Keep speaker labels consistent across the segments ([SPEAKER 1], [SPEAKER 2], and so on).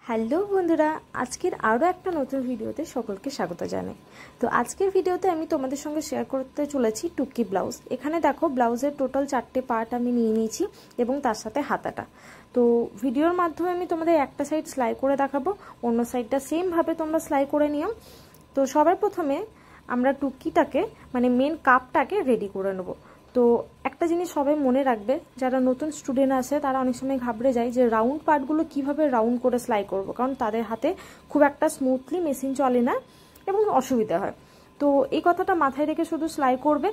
[SPEAKER 1] Hello বন্ধুরা, আজকের আরও একটা নতুন ভিডিওতে সকলকে স্বাগত জানাই। তো আজকের ভিডিওতে আমি তোমাদের সঙ্গে শেয়ার করতে চলেছি টুকি ব্লাউজ। এখানে দেখো ব্লাউজের টোটাল 4টে পার্ট আমি নিয়ে নিয়েছি এবং তার সাথে হাতাটা। তো ভিডিওর মাধ্যমে আমি তোমাদের একটা সাইড সেলাই করে দেখাবো, অন্য সাইডটা সেমভাবে তোমরা সেলাই করে নিও। তো সবার প্রথমে আমরা টুকিটাকে মানে মেন কাপটাকে রেডি করে নেবো। তো একটা জিনিস সবাই মনে রাখবে, যারা নতুন স্টুডেন্ট আছে তারা অনেক সময় ঘাবড়ে যায় যে রাউন্ড পার্টগুলো কিভাবে রাউন্ড করে সেলাই করব, কারণ তাদের হাতে খুব একটা স্মুথলি মেশিন চলে না এবং অসুবিধা হয়। তো এই কথাটা মাথায় রেখে শুধু সেলাই করবে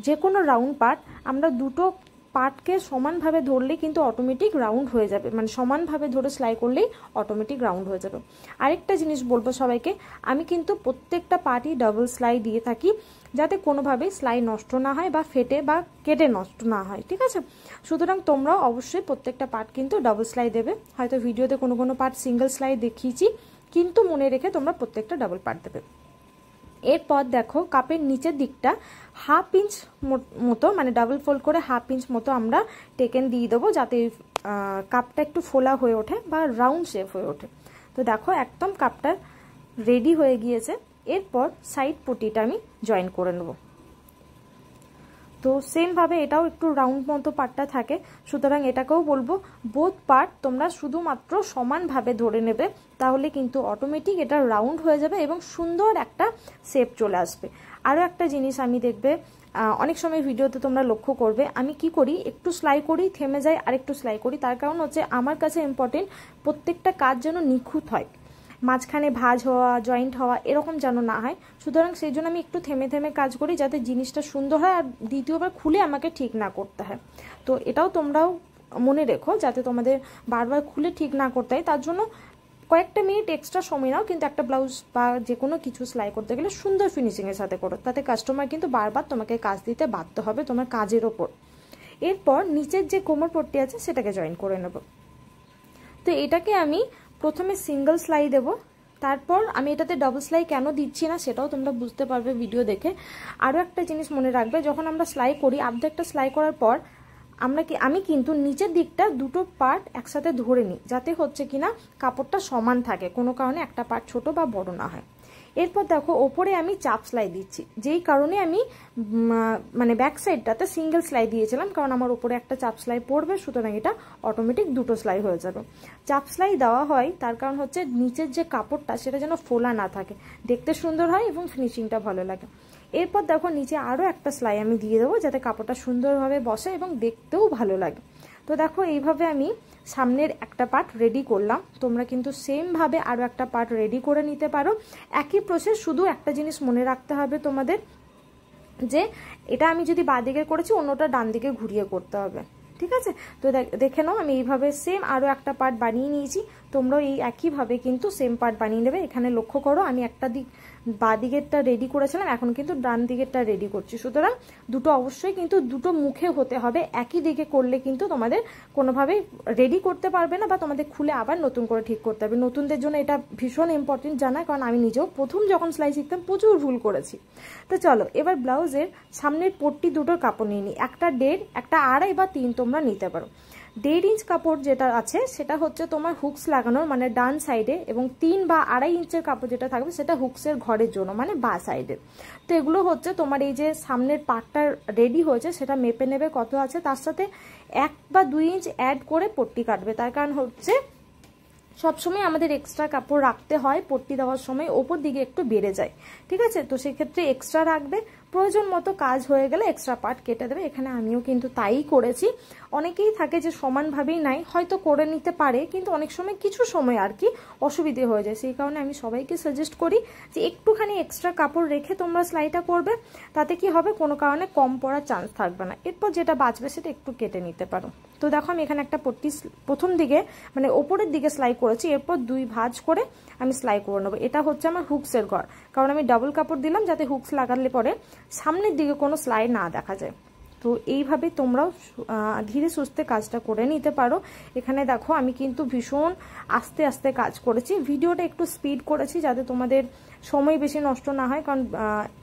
[SPEAKER 1] যে কোনো রাউন্ড পার্ট আমরা দুটো পার্টকে সমানভাবে ধরলে কিন্তু অটোমেটিক রাউন্ড হয়ে যাবে, মানে সমানভাবে ধরে সেলাই করলেই অটোমেটিক রাউন্ড হয়ে যাবে। আরেকটা জিনিস বলবো সবাইকে, আমি কিন্তু প্রত্যেকটা পার্টই ডাবল সেলাই দিয়ে থাকি, যাতে কোনোভাবেই সেলাই নষ্ট না হয় বা ফেটে বা কেটে নষ্ট না হয়, ঠিক আছে? সুতরাং তোমরাও অবশ্যই প্রত্যেকটা পার্ট কিন্তু ডাবল সেলাই দেবে। হয়তো ভিডিওতে কোনো পার্ট সিঙ্গেল সেলাই দেখিয়েছি, কিন্তু মনে রেখে তোমরা প্রত্যেকটা ডাবল পার্ট দেবে। এরপর দেখো কাপের নিচের দিকটা হাফ ইঞ্চ মতো, মানে ডাবল ফোল্ড করে হাফ ইঞ্চ মতো আমরা টেকেন দিয়ে দেবো, যাতে কাপটা একটু ফোলা হয়ে ওঠে বা রাউন্ড শেপ হয়ে ওঠে। তো দেখো একদম কাপটা রেডি হয়ে গিয়েছে। এরপর সাইড পটিটা আমি জয়েন করে নেব। তো সেমভাবে এটাও একটু রাউন্ড মতো পার্টটা থাকে, সুতরাং এটাকেও বলবো বোথ পার্ট তোমরা শুধুমাত্র সমানভাবে ধরে নেবে, তাহলে কিন্তু অটোমেটিক এটা রাউন্ড হয়ে যাবে এবং সুন্দর একটা শেপ চলে আসবে। আরও একটা জিনিস আমি দেখবে অনেক সময় ভিডিওতে তোমরা লক্ষ্য করবে, আমি কি করি একটু সেলাই করি, থেমে যাই, আর একটু সেলাই করি। তার কারণ হচ্ছে আমার কাছে ইম্পর্টেন্ট প্রত্যেকটা কাজ যেন নিখুঁত হয়, মাঝখানে ভাঁজ হওয়া, জয়েন্ট হওয়া এরকম যেন না হয়। সুতরাং সেই জন্য আমি একটু থেমে থেমে কাজ করি, যাতে জিনিসটা সুন্দর হয় আর দ্বিতীয়বার খুলে আমাকে ঠিক না করতে হয়। তো এটাও তোমরাও মনে রেখো, যাতে তোমাদের বারবার খুলে ঠিক না করতে হয়। তার জন্য কয়েকটা মিনিট এক্সট্রা সময় নাও, কিন্তু একটা ব্লাউজ বা যে কোনো কিছু সেলাই করতে গেলে সুন্দর ফিনিশিংয়ের সাথে করো, তাতে কাস্টমার কিন্তু বারবার তোমাকে কাজ দিতে বাধ্য হবে তোমার কাজের ওপর। এরপর নিচের যে কোমর পট্টি আছে সেটাকে জয়েন করে নেব। তো এটাকে আমি প্রথমে সিঙ্গেল সেলাই দেব, তারপর আমি এটাতে ডাবল সেলাই কেন দিচ্ছি না সেটাও তোমরা বুঝতে পারবে ভিডিও দেখে। আরও একটা জিনিস মনে রাখবে, যখন আমরা সেলাই করি অর্ধেকটা সেলাই করার পর আমি কিন্তু নিচের দিকটা দুটো পার্ট একসাথে ধরে নিই, যাতে হচ্ছে কিনা কাপড়টা সমান থাকে, কোনো কারণে একটা পার্ট ছোট বা বড় না হয়। এরপর দেখো ওপরে আমি চাপ সেলাই দিচ্ছি, যেই কারণে আমি মানে ব্যাক সাইডটাতে সিঙ্গেল সেলাই দিয়েছিলাম, কারণ আমার ওপরে একটা চাপ সেলাই পড়বে, সুতরাং এটা অটোমেটিক দুটো সেলাই হয়ে যাবে। চাপ সেলাই দেওয়া হয় তার কারণ হচ্ছে নিচের যে কাপড়টা সেটা যেন ফোলা না থাকে, দেখতে সুন্দর হয় এবং ফিনিশিংটা ভালো লাগে। এরপর দেখো নিচে আরও একটা সেলাই আমি দিয়ে দেবো, যাতে কাপড়টা সুন্দরভাবে বসে এবং দেখতেও ভালো লাগে। তো দেখো এইভাবে আমি সামনের একটা পার্ট রেডি করলাম, তোমরা কিন্তু সেমভাবে আরও একটা পার্ট রেডি করে নিতে পারো। একই প্রসেস, শুধু একটা জিনিস মনে রাখতে হবে তোমাদের, যে এটা আমি যদি বাঁ দিকে করেছি অন্যটা ডান দিকে ঘুরিয়ে করতে হবে, ঠিক আছে? তো দেখে নাও আমি এইভাবে সেম আরও একটা পার্ট বানিয়ে নিয়েছি, তোমরাও এই একইভাবে কিন্তু সেম পার্ট বানিয়ে নেবে। এখানে লক্ষ্য করো আমি একটা দিক বাঁ দিকেরটা রেডি করেছিলাম, এখন কিন্তু ডান দিকেরটা রেডি করছি। সুতরাং দুটো অবশ্যই কিন্তু দুটো মুখে হতে হবে, একই দিকে করলে কিন্তু তোমাদের কোনোভাবেই রেডি করতে পারবে না বা তোমাদের খুলে আবার নতুন করে ঠিক করতে হবে। নতুনদের জন্য এটা ভীষণ ইম্পর্টেন্ট জানা, কারণ আমি নিজেও প্রথম যখন সেলাই শিখতাম প্রচুর ভুল করেছি। তো চলো এবার ব্লাউজের সামনের পট্টি দুটোর কাপড় নিয়ে নিই, একটা 1.5, একটা 2.5 বা 3 তোমরা নিতে পারো। 1.5 ইঞ্চ কাপড় যেটা আছে সেটা হচ্ছে তোমার হুকস লাগানোর মানে ডান সাইডে, এবং 3 বা 2.5 ইঞ্চের কাপড় যেটা থাকবে সেটা হুকসের ঘরের জন্য মানে বাঁ সাইডে। তো এগুলো হচ্ছে তোমার এই যে সামনের পার্টটা রেডি হয়েছে সেটা মেপে নেবে কত আছে, তার সাথে 1 বা 2 ইঞ্চ অ্যাড করে পট্টি কাটবে। তার কারণ হচ্ছে সবসময় আমাদের এক্সট্রা কাপড় রাখতে হয়, পট্টি দেওয়ার সময় ওপর দিকে একটু বেড়ে যায়, ঠিক আছে? তো সেক্ষেত্রে এক্সট্রা রাখবে, প্রয়োজন মতো কাজ হয়ে গেলে এক্সট্রা পার্ট কেটে দেবে। এখানে আমিও কিন্তু তাই করেছি। অনেকেই থাকে যে সমানভাবেই নাই, হয়তো করে নিতে পারে, কিন্তু অনেক সময় কিছু সময় আর কি অসুবিধে হয়ে যায়। সেই কারণে আমি সবাইকে সাজেস্ট করি যে একটুখানি এক্সট্রা কাপড় রেখে তোমরা সেলাইটা করবে, তাতে কি হবে কোনো কারণে কম পড়ার চান্স থাকবে না। এরপর যেটা বাঁচবে সেটা একটু কেটে নিতে পারো। তো দেখো আমি এখানে একটা পট্টি প্রথম দিকে মানে ওপরের দিকে সেলাই করেছি, এরপর 2 ভাঁজ করে আমি সেলাই করে নেবো। এটা হচ্ছে আমার হুকসের ঘর, কারণ আমি ডাবল কাপড় দিলাম যাতে হুকস লাগালে পরে সামনের দিকে কোনো সেলাই না দেখা যায়। তো এইভাবে তোমরাও ধীরে সুস্থে কাজটা করে নিতে পারো। এখানে দেখো আমি কিন্তু ভীষণ আস্তে আস্তে কাজ করেছি, ভিডিওটা একটু স্পিড করেছি যাতে তোমাদের সময় বেশি নষ্ট না হয়, কারণ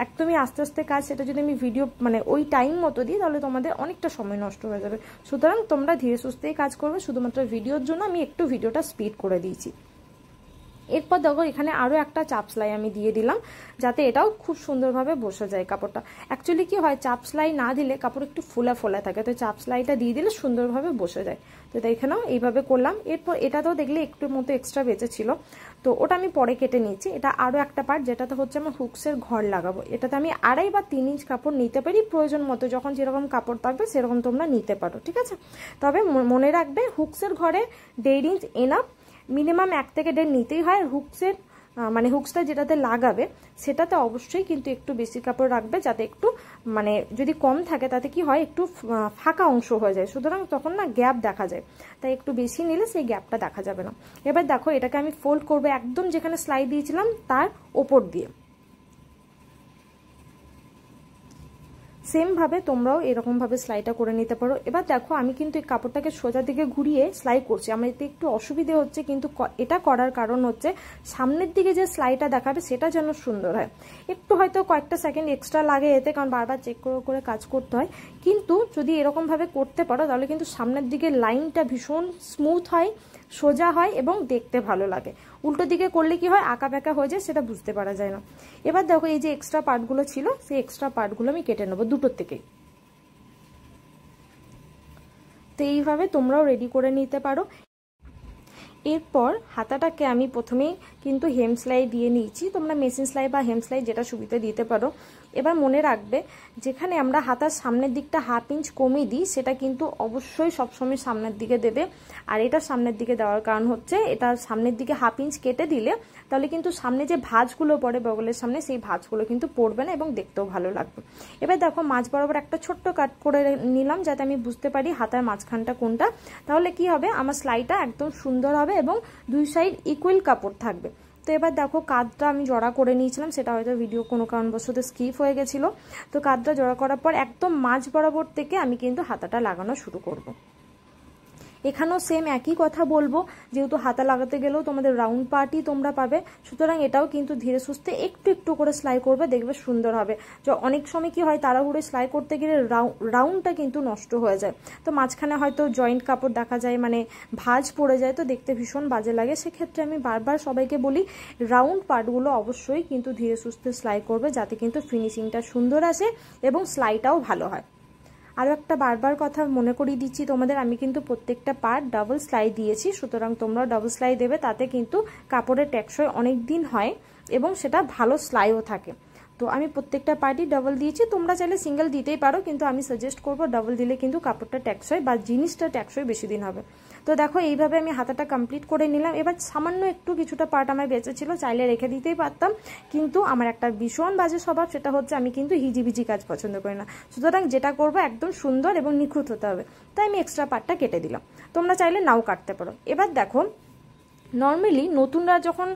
[SPEAKER 1] একদমই আস্তে আস্তে কাজ, সেটা যদি আমি ভিডিও মানে ওই টাইম মতো দিই তাহলে তোমাদের অনেকটা সময় নষ্ট হয়ে যাবে। সুতরাং তোমরা ধীরে সুস্থেই কাজ করবে, শুধুমাত্র ভিডিওর জন্য আমি একটু ভিডিওটা স্পিড করে দিয়েছি। এরপর দেখো এখানে আরও একটা চাপ সেলাই আমি দিয়ে দিলাম, যাতে এটাও খুব সুন্দরভাবে বসে যায় কাপড়টা। অ্যাকচুয়ালি কি হয়, চাপ সেলাই না দিলে কাপড় একটু ফোলা ফোলা থাকে, তো চাপ সেলাইটা দিয়ে দিলে সুন্দরভাবে বসে যায়। তো দেখে নাও এইভাবে করলাম। এরপর এটাতেও দেখলে একটু মতো এক্সট্রা বেঁচেছিল, তো ওটা আমি পরে কেটে নিয়েছি। এটা আরও একটা পার্ট, যেটাতে হচ্ছে আমার হুকসের ঘর লাগাবো। এটাতে আমি 2.5 বা 3 ইঞ্চ কাপড় নিতে পারি, প্রয়োজন মতো যখন যেরকম কাপড় থাকবে সেরকম তোমরা নিতে পারো, ঠিক আছে। তবে মনে রাখবে হুকসের ঘরে 1.5 ইঞ্চ এনাফ, মিনিমাম 1 থেকে 1.5 নিতেই হয়। হুকসের মানে হুকসটা যেটাতে লাগাবে সেটাতে অবশ্যই কিন্তু একটু বেশি কাপড় রাখবে, যাতে একটু মানে যদি কম থাকে তাতে কি হয় একটু ফাঁকা অংশ হয়ে যায়, সুতরাং তখন না গ্যাপ দেখা যায়। তাই একটু বেশি নিলে সেই গ্যাপটা দেখা যাবে না। এবার দেখো এটাকে আমি ফোল্ড করবো একদম যেখানে সেলাই দিয়েছিলাম তার ওপর দিয়ে। সেম ভাবে তোমরাও এরকম ভাবে সেলাইটা করে নিতে পারো। এবার দেখো আমি কিন্তু এই কাপড়টাকে সোজা দিকে ঘুরিয়ে সেলাই করছি। আমার এতে একটু অসুবিধে হচ্ছে, কিন্তু এটা করার কারণ হচ্ছে সামনের দিকে যে সেলাইটা দেখাবে সেটা যেন সুন্দর হয়। একটু হয়তো কয়েকটা সেকেন্ড এক্সট্রা লাগে এতে, কারণ বারবার চেক করে করে কাজ করতে হয়। কিন্তু যদি এরকম ভাবে করতে পারো তাহলে কিন্তু সামনের দিকে লাইনটা ভীষণ স্মুথ হয়, সোজা হয় এবং দেখতে ভালো লাগে। উল্টো দিকে করলে কি হয়, আঁকা ব্যাকা হয়ে যায়, সেটা বুঝতে পারা যায় না। এবার দেখো এই যে এক্সট্রা পার্টগুলো ছিল সেই এক্সট্রা পার্টগুলো আমি কেটে নেবো দুটোর থেকেই। তো এইভাবে তোমরাও রেডি করে নিতে পারো। এরপর হাতাটাকে আমি প্রথমেই কিন্তু হেম সেলাই দিয়ে নিয়েছি, তোমরা মেশিন সেলাই বা হেম সেলাই যেটা সুবিধা দিতে পারো। এবার মনে রাখবে যেখানে আমরা হাতার সামনের দিকটা 1/2 ইঞ্চ কমিয়ে দিই সেটা কিন্তু অবশ্যই সবসময় সামনের দিকে দেবে। আর এটা সামনের দিকে দেওয়ার কারণ হচ্ছে এটা সামনের দিকে 1/2 ইঞ্চ কেটে দিলে তাহলে কিন্তু সামনে যে ভাঁজগুলো পড়ে বগলের সামনে সেই ভাঁজগুলো কিন্তু পড়বে না এবং দেখতেও ভালো লাগবে। এবার দেখো মাঝ বরাবর একটা ছোট্ট কাট করে নিলাম, যাতে আমি বুঝতে পারি হাতার মাঝখানটা কোনটা। তাহলে কি হবে, আমার সেলাইটা একদম সুন্দর হবে এবং দুই সাইড ইকুয়াল কাপড় থাকবে। তো এবার দেখো কাঁধটা আমি জড়া করে নিয়েছিলাম, সেটা হয়তো ভিডিও কোনো কারণবশত স্কিপ হয়ে গেছিলো। তো কাঁধটা জড়া করার পর একদম মাঝ বরাবর থেকে আমি কিন্তু হাতাটা লাগানো শুরু করব। এখানেও সেম একই কথা বলবো, যেহেতু হাতা লাগাতে গেলেও তোমাদের রাউন্ড পার্টই তোমরা পাবে, সুতরাং এটাও কিন্তু ধীরে সুস্থে একটু একটু করে সেলাই করবে, দেখবে সুন্দর হবে। যে অনেক সময় কি হয় তাড়াহুড়ো সেলাই করতে গেলে রাউন্ডটা কিন্তু নষ্ট হয়ে যায়, তো মাঝখানে হয়তো জয়েন্ট কাপড় দেখা যায়, মানে ভাঁজ পড়ে যায়, তো দেখতে ভীষণ বাজে লাগে। সেক্ষেত্রে আমি বারবার সবাইকে বলি রাউন্ড পার্টগুলো অবশ্যই কিন্তু ধীরে সুস্থে সেলাই করবে, যাতে কিন্তু ফিনিশিংটা সুন্দর আসে এবং সেলাইটাও ভালো হয়। আরও একটা বারবার কথা মনে করিয়ে দিচ্ছি তোমাদের, আমি কিন্তু প্রত্যেকটা পার্ট ডাবল সেলাই দিয়েছি, সুতরাং তোমরা ডাবল সেলাই দেবে, তাতে কিন্তু কাপড়ের টেকসই অনেক দিন হয় এবং সেটা ভালো সেলাইও থাকে। তো আমি প্রত্যেকটা পার্টই ডাবল দিয়েছি, তোমরা চাইলে সিঙ্গেল দিতেই পারো, কিন্তু আমি সাজেস্ট করবো ডাবল দিলে কিন্তু কাপড়টা টেকসই বা জিনিসটা টেকসই বেশি দিন হবে। তো দেখো এইভাবে আমি হাতাটা কমপ্লিট করে নিলাম। এবার সামান্য একটু কিছুটা পার্ট আমার বেঁচে ছিল, চাইলে রেখে দিতেই পারতাম, কিন্তু আমার একটা ভীষণ বাজে স্বভাব, সেটা হচ্ছে আমি কিন্তু হিজিবিজি কাজ পছন্দ করি না। সুতরাং যেটা করবো একদম সুন্দর এবং নিখুঁত হতে হবে, তাই আমি এক্সট্রা পার্টটা কেটে দিলাম। তোমরা চাইলে নাও কাটতে পারো। এবার দেখো নর্মালি নতুনরা যখন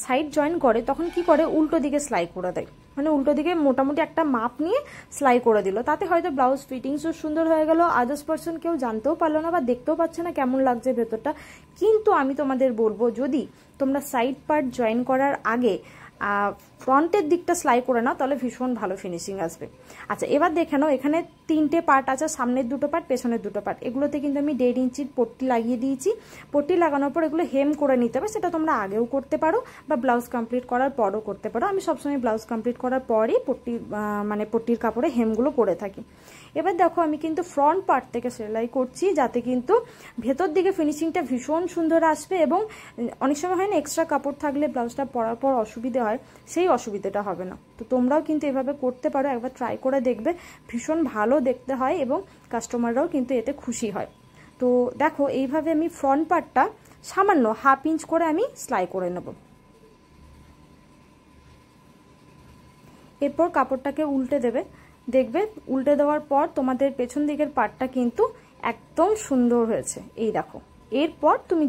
[SPEAKER 1] সাইড জয়েন করে তখন কি করে, উল্টো দিকে সেলাই করে দেয়, মানে উল্টো দিকে মোটামুটি একটা মাপ নিয়ে সেলাই করে দিল, তাতে হয়তো ব্লাউজ ফিটিংসও সুন্দর হয়ে গেল, আদার্স পার্সন কেউ জানতেও পারলো না বা দেখতেও পাচ্ছে না কেমন লাগছে ভেতরটা। কিন্তু আমি তোমাদের বলবো, যদি তোমরা সাইড পার্ট জয়েন করার আগে ফ্রন্টের দিকটা সেলাই করে নাও তাহলে ভীষণ ভালো ফিনিশিং আসবে। আচ্ছা এবার দেখে নাও, এখানে 3টে পার্ট আছে, সামনের 2টো পার্ট, পেছনের 2টো পার্ট। এগুলোতে কিন্তু আমি 1.5 ইঞ্চির পট্টি লাগিয়ে দিয়েছি। পট্টি লাগানোর পর এগুলো হেম করে নিতে হবে, সেটা তোমরা আগেও করতে পারো বা ব্লাউজ কমপ্লিট করার পরও করতে পারো। আমি সবসময় ব্লাউজ কমপ্লিট করার পরই পট্টির কাপড়ে হেমগুলো করে থাকি। এবার দেখো আমি কিন্তু ফ্রন্ট পার্ট থেকে সেলাই করছি, যাতে কিন্তু ভেতর দিকে ফিনিশিংটা ভীষণ সুন্দর আসবে এবং অনেক সময় হয় না এক্সট্রা কাপড় থাকলে ব্লাউজটা পরার পর অসুবিধে হয়, সেই অসুবিধাটা হবে না। তো তোমরাও কিন্তু এভাবে করতে পারো, একবার ট্রাই করে দেখবে, ভীষণ ভালো দেখতে হয় এবং কাস্টমাররাও কিন্তু এতে খুশি হয়। তো দেখো এইভাবে আমি ফ্রন্ট পার্টটা সামান্য 1/2 ইঞ্চ করে আমি সেলাই করে নেব। এরপর কাপড়টাকে উল্টে দেবে, দেখবে উল্টে দেওয়ার পর তোমাদের পেছন দিকের পার্টটা কিন্তু একদম সুন্দর হয়েছে। এই দেখো, এরপর তুমি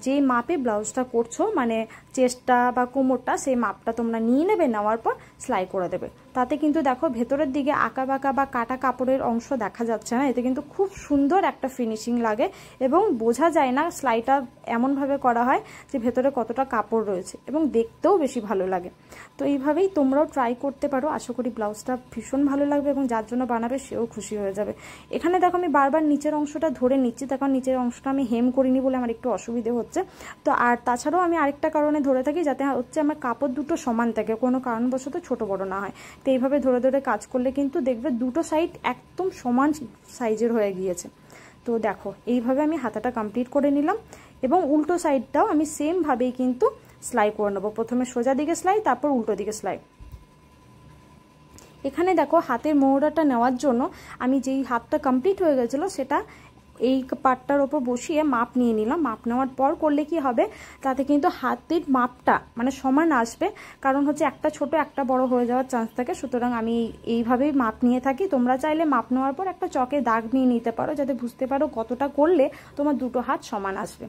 [SPEAKER 1] যে মাপে ব্লাউজটা করছো, মানে চেস্টটা বা কোমরটা, সেই মাপটা তোমরা নিয়ে নেবে, নেওয়ার পর সেলাই করে দেবে। তাতে কিন্তু দেখো ভেতরের দিকে আঁকা বাঁকা বা কাটা কাপড়ের অংশ দেখা যাচ্ছে না, এতে কিন্তু খুব সুন্দর একটা ফিনিশিং লাগে এবং বোঝা যায় না সেলাইটা এমনভাবে করা হয় যে ভেতরে কতটা কাপড় রয়েছে এবং দেখতেও বেশি ভালো লাগে। তো এইভাবেই তোমরাও ট্রাই করতে পারো, আশা করি ব্লাউজটা ভীষণ ভালো লাগবে এবং যার জন্য বানাবে সেও খুশি হয়ে যাবে। এখানে দেখো আমি বারবার নিচের অংশটা ধরে নিচ্ছি, তখন নিচের অংশটা আমি হেম করিনি বলে আমার একটু অসুবিধে অসুবিধে হচ্ছে। তো আর তাছাড়াও আমি আরেকটা কারণে ধরে থাকি, যাতে হচ্ছে আমার কাপড় দুটো সমান থাকে, কোনো কারণবশত ছোট বড় না হয়। তো এইভাবে ধরে ধরে কাজ করলে কিন্তু দেখবে দুটো সাইড একদম সমান সাইজের হয়ে গিয়েছে। তো দেখো এইভাবে আমি হাতাটা কমপ্লিট করে নিলাম, এবং উল্টো সাইডটাও আমি সেমভাবেই কিন্তু সেলাই করে নেবো। প্রথমে সোজা দিকে সেলাই, তারপর উল্টো দিকে সেলাই। এখানে দেখো হাতের মোহরাটা নেওয়ার জন্য আমি যেই হাতটা কমপ্লিট হয়ে গেছিলো সেটা এই পাটটার ওপর বসিয়ে মাপ নিয়ে নিলাম। মাপ নেওয়ার পর করলে কি হবে, তাতে কিন্তু হাতের মাপটা মানে সমান আসবে, কারণ হচ্ছে একটা ছোট একটা বড় হয়ে যাওয়ার চান্স থাকে। সুতরাং আমি এইভাবেই মাপ নিয়ে থাকি। তোমরা চাইলে মাপ নেওয়ার পর একটা চকে দাগ নিয়ে নিতে পারো, যাতে বুঝতে পারো কতটা করলে তোমার দুটো হাত সমান আসবে।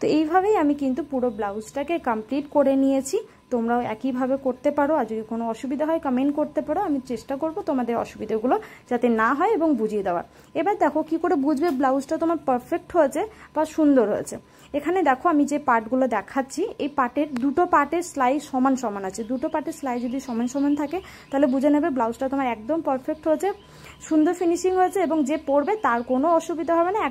[SPEAKER 1] তো এইভাবেই আমি কিন্তু পুরো ব্লাউজটাকে কমপ্লিট করে নিয়েছি। তোমরাও একইভাবে করতে পারো। আর যদি কোনো অসুবিধা হয় কমেন্ট করতে পারো, আমি চেষ্টা করব তোমাদের অসুবিধাগুলো যাতে না হয় এবং বুঝিয়ে দেওয়ার। এবার দেখো কি করে বুঝবে ব্লাউজটা তোমার পারফেক্ট হয়েছে বা সুন্দর হয়েছে। এখানে দেখো আমি যে পার্টগুলো দেখাচ্ছি, এই পার্টের দুটো পার্টের সেলাই সমান সমান আছে। দুটো পার্টের সেলাই যদি সমান সমান থাকে তাহলে বুঝে নেবে ব্লাউজটা তোমার একদম পারফেক্ট হয়েছে, সুন্দর ফিনিশিং হয়েছে, এবং যে পরবে তার কোনো অসুবিধা হবে না।